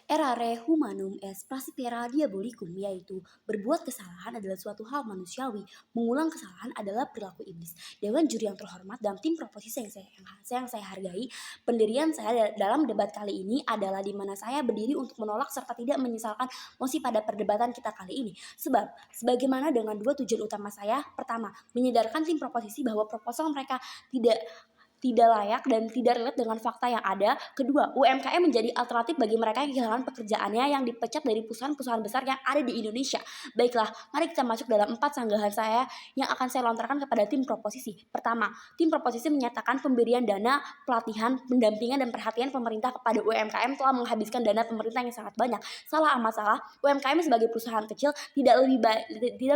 Errare humanum est praespera diabolicum, yaitu berbuat kesalahan adalah suatu hal manusiawi, mengulang kesalahan adalah perilaku iblis. Dewan juri yang terhormat, dalam tim proposisi yang saya hargai, pendirian saya dalam debat kali ini adalah di mana saya berdiri untuk menolak serta tidak menyesalkan mosi pada perdebatan kita kali ini. Sebab, sebagaimana dengan dua tujuan utama saya, pertama, menyadarkan tim proposisi bahwa proposal mereka tidak layak dan tidak relate dengan fakta yang ada. Kedua, UMKM menjadi alternatif bagi mereka yang kehilangan pekerjaannya yang dipecat dari perusahaan-perusahaan besar yang ada di Indonesia. Baiklah, mari kita masuk dalam 4 sanggahan saya yang akan saya lontarkan kepada tim proposisi. Pertama, tim proposisi menyatakan pemberian dana, pelatihan, pendampingan, dan perhatian pemerintah kepada UMKM telah menghabiskan dana pemerintah yang sangat banyak. Salah amat salah, UMKM sebagai perusahaan kecil tidak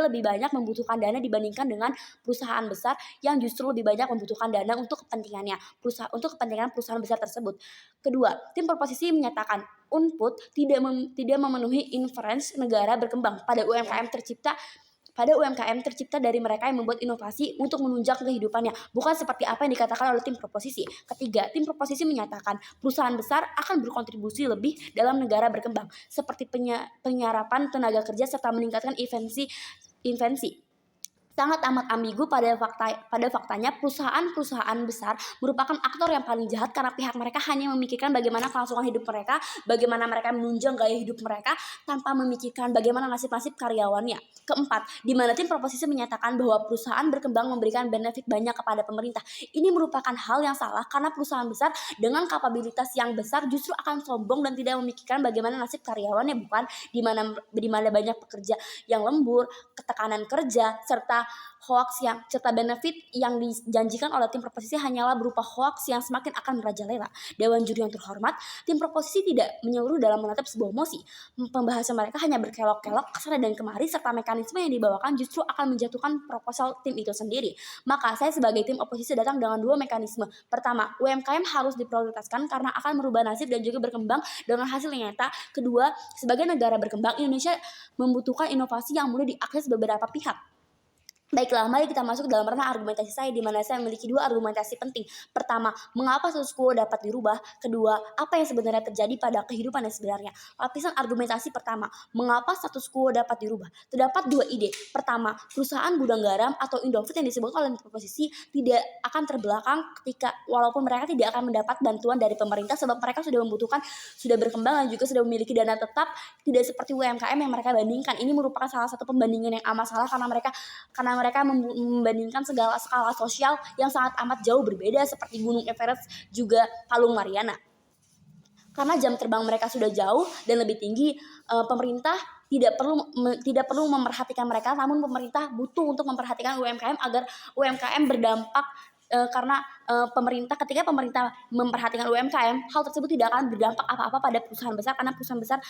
lebih banyak membutuhkan dana dibandingkan dengan perusahaan besar yang justru lebih banyak membutuhkan dana untuk kepentingan perusahaan besar tersebut. Kedua, tim proposisi menyatakan Unput tidak memenuhi inference negara berkembang pada UMKM tercipta dari mereka yang membuat inovasi untuk menunjang kehidupannya, bukan seperti apa yang dikatakan oleh tim proposisi. Ketiga, tim proposisi menyatakan perusahaan besar akan berkontribusi lebih dalam negara berkembang, seperti penyerapan tenaga kerja serta meningkatkan invensi. Sangat amat ambigu pada faktanya perusahaan besar merupakan aktor yang paling jahat karena pihak mereka hanya memikirkan bagaimana kelangsungan hidup mereka, bagaimana mereka menunjang gaya hidup mereka tanpa memikirkan bagaimana nasib-nasib karyawannya. Keempat, di mana tim proposisi menyatakan bahwa perusahaan berkembang memberikan benefit banyak kepada pemerintah. Ini merupakan hal yang salah karena perusahaan besar dengan kapabilitas yang besar justru akan sombong dan tidak memikirkan bagaimana nasib karyawannya, bukan di mana banyak pekerja yang lembur, ketekanan kerja, serta benefit yang dijanjikan oleh tim proposisi hanyalah berupa hoax yang semakin akan merajalela. Dewan juri yang terhormat, tim proposisi tidak menyeluruh dalam menatap sebuah mosi. Pembahasan mereka hanya berkelok-kelok kesana dan kemari, serta mekanisme yang dibawakan justru akan menjatuhkan proposal tim itu sendiri. Maka saya sebagai tim oposisi datang dengan dua mekanisme. Pertama, UMKM harus diprioritaskan karena akan merubah nasib dan juga berkembang dengan hasil yang nyata. Kedua, sebagai negara berkembang, Indonesia membutuhkan inovasi yang mudah diakses beberapa pihak. Baiklah, mari kita masuk dalam ranah argumentasi saya, di mana saya memiliki dua argumentasi penting. Pertama, mengapa status quo dapat dirubah? Kedua, apa yang sebenarnya terjadi pada kehidupan yang sebenarnya? Lapisan argumentasi pertama, mengapa status quo dapat dirubah? Terdapat dua ide. Pertama, perusahaan gudang garam atau Indofood yang disebut oleh proposisi tidak akan terbelakang walaupun mereka tidak akan mendapat bantuan dari pemerintah sebab mereka sudah berkembang dan juga sudah memiliki dana tetap, tidak seperti UMKM yang mereka bandingkan. Ini merupakan salah satu pembandingan yang amat salah karena mereka membandingkan segala skala sosial yang sangat amat jauh berbeda seperti Gunung Everest juga Palung Mariana. Karena jam terbang mereka sudah jauh dan lebih tinggi, pemerintah tidak perlu memperhatikan mereka, namun pemerintah butuh untuk memperhatikan UMKM agar UMKM berdampak, karena ketika pemerintah memperhatikan UMKM, hal tersebut tidak akan berdampak apa-apa pada perusahaan besar karena perusahaan besar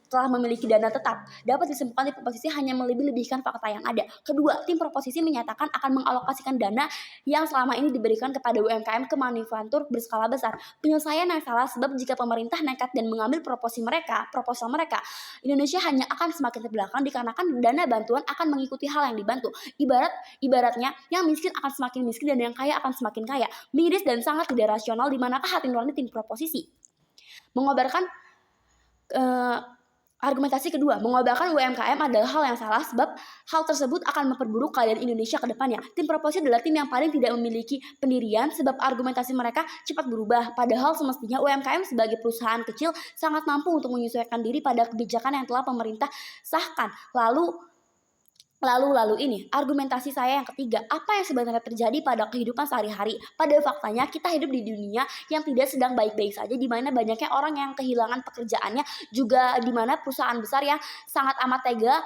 telah memiliki dana tetap. Dapat disimpulkan tim proposisi hanya melebih-lebihkan fakta yang ada. Kedua, tim proposisi menyatakan akan mengalokasikan dana yang selama ini diberikan kepada UMKM ke manufaktur berskala besar. Penyelesaian yang salah sebab jika pemerintah nekat dan mengambil proposal mereka, Indonesia hanya akan semakin terbelakang dikarenakan dana bantuan akan mengikuti hal yang dibantu. Ibaratnya yang miskin akan semakin miskin dan yang kaya akan semakin kaya. Miris dan sangat tidak rasional. Di manakah hati nurani tim proposisi? Argumentasi kedua, mengobarkan UMKM adalah hal yang salah sebab hal tersebut akan memperburuk keadaan Indonesia ke depannya. Tim proposisi adalah tim yang paling tidak memiliki pendirian sebab argumentasi mereka cepat berubah. Padahal semestinya UMKM sebagai perusahaan kecil sangat mampu untuk menyesuaikan diri pada kebijakan yang telah pemerintah sahkan. Lalu ini, argumentasi saya yang ketiga, apa yang sebenarnya terjadi pada kehidupan sehari-hari? Pada faktanya kita hidup di dunia yang tidak sedang baik-baik saja, di mana banyaknya orang yang kehilangan pekerjaannya, juga di mana perusahaan besar yang sangat amat tega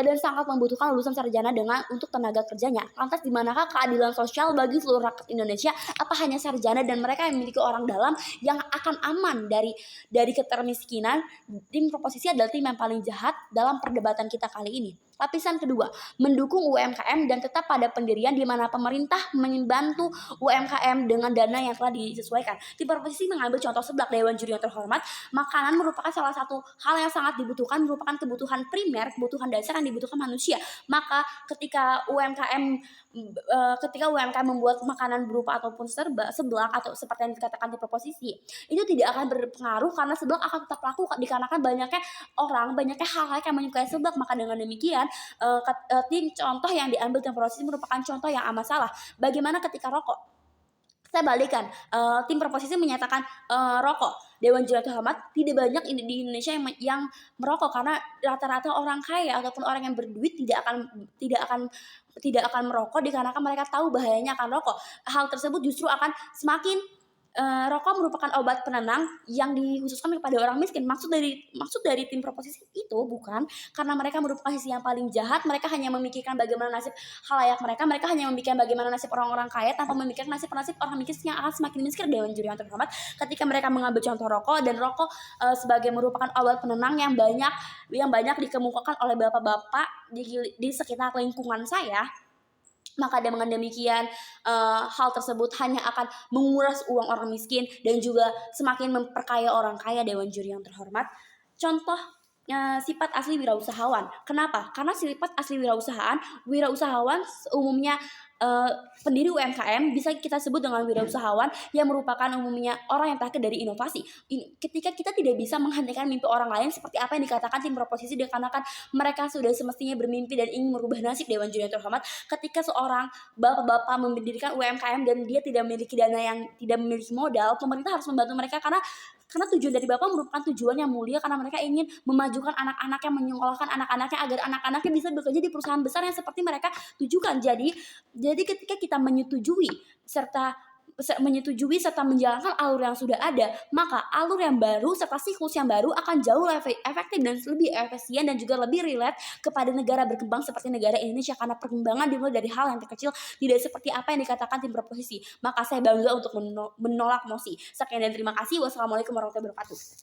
dan sangat membutuhkan lulusan sarjana untuk tenaga kerjanya. Lantas di manakah keadilan sosial bagi seluruh rakyat Indonesia? Apa hanya sarjana dan mereka yang memiliki orang dalam yang akan aman dari ketermiskinan? Tim proposisi adalah tim yang paling jahat dalam perdebatan kita kali ini. Lapisan kedua, mendukung UMKM dan tetap pada pendirian di mana pemerintah membantu UMKM dengan dana yang telah disesuaikan. Tim proposisi mengambil contoh seblak. Dewan Juri yang terhormat, makanan merupakan salah satu hal yang sangat dibutuhkan, merupakan kebutuhan primer, kebutuhan dasar yang dibutuhkan manusia. Maka ketika UMKM membuat makanan berupa ataupun seblak atau seperti yang dikatakan di proposisi, itu tidak akan berpengaruh karena seblak akan tetap laku dikarenakan banyaknya hal-hal yang menyukai seblak. Maka dengan demikian tim contoh yang diambil tim proposisi merupakan contoh yang amat salah. Bagaimana ketika rokok? Saya balikan, tim proposisi menyatakan rokok. Dewan Juri terhormat, tidak banyak di Indonesia yang merokok karena rata-rata orang kaya ataupun orang yang berduit tidak akan merokok dikarenakan mereka tahu bahayanya akan rokok. Hal tersebut justru akan semakin rokok merupakan obat penenang yang dikhususkan kepada orang miskin. Maksud dari tim proposisi itu bukan karena mereka merupakan sisi yang paling jahat, mereka hanya memikirkan bagaimana nasib halayak mereka hanya memikirkan bagaimana nasib orang-orang kaya tanpa memikirkan nasib orang miskin yang akan semakin miskin. Dewan Juri yang terhormat, ketika mereka mengambil contoh rokok dan rokok sebagai merupakan obat penenang yang banyak dikemukakan oleh bapak-bapak di sekitar lingkungan saya, maka dengan demikian hal tersebut hanya akan menguras uang orang miskin dan juga semakin memperkaya orang kaya. Dewan Juri yang terhormat, contoh sifat asli wirausahawan. Kenapa? Karena sifat asli wirausahawan umumnya pendiri UMKM bisa kita sebut dengan wirausahawan yang merupakan umumnya orang yang terkait dari inovasi. Ketika kita tidak bisa menghentikan mimpi orang lain seperti apa yang dikatakan tim proposisi, dikarenakan mereka sudah semestinya bermimpi dan ingin merubah nasib. Dewan Juri yang terhormat, ketika seorang bapak-bapak mendirikan UMKM dan dia tidak memiliki dana, yang tidak memiliki modal, pemerintah harus membantu mereka karena tujuan dari bapak merupakan tujuan yang mulia, karena mereka ingin memajukan anak-anaknya, menyekolahkan anak-anaknya agar anak-anaknya bisa bekerja di perusahaan besar yang seperti mereka tujukan. Jadi ketika kita menyetujui serta menjalankan alur yang sudah ada, maka alur yang baru serta siklus yang baru akan jauh lebih efektif dan lebih efisien dan juga lebih relate kepada negara berkembang seperti negara Indonesia, karena perkembangan dimulai dari hal yang terkecil, tidak seperti apa yang dikatakan tim proposisi. Maka saya bangga untuk menolak mosi. Sekian dan terima kasih. Wassalamualaikum warahmatullahi wabarakatuh.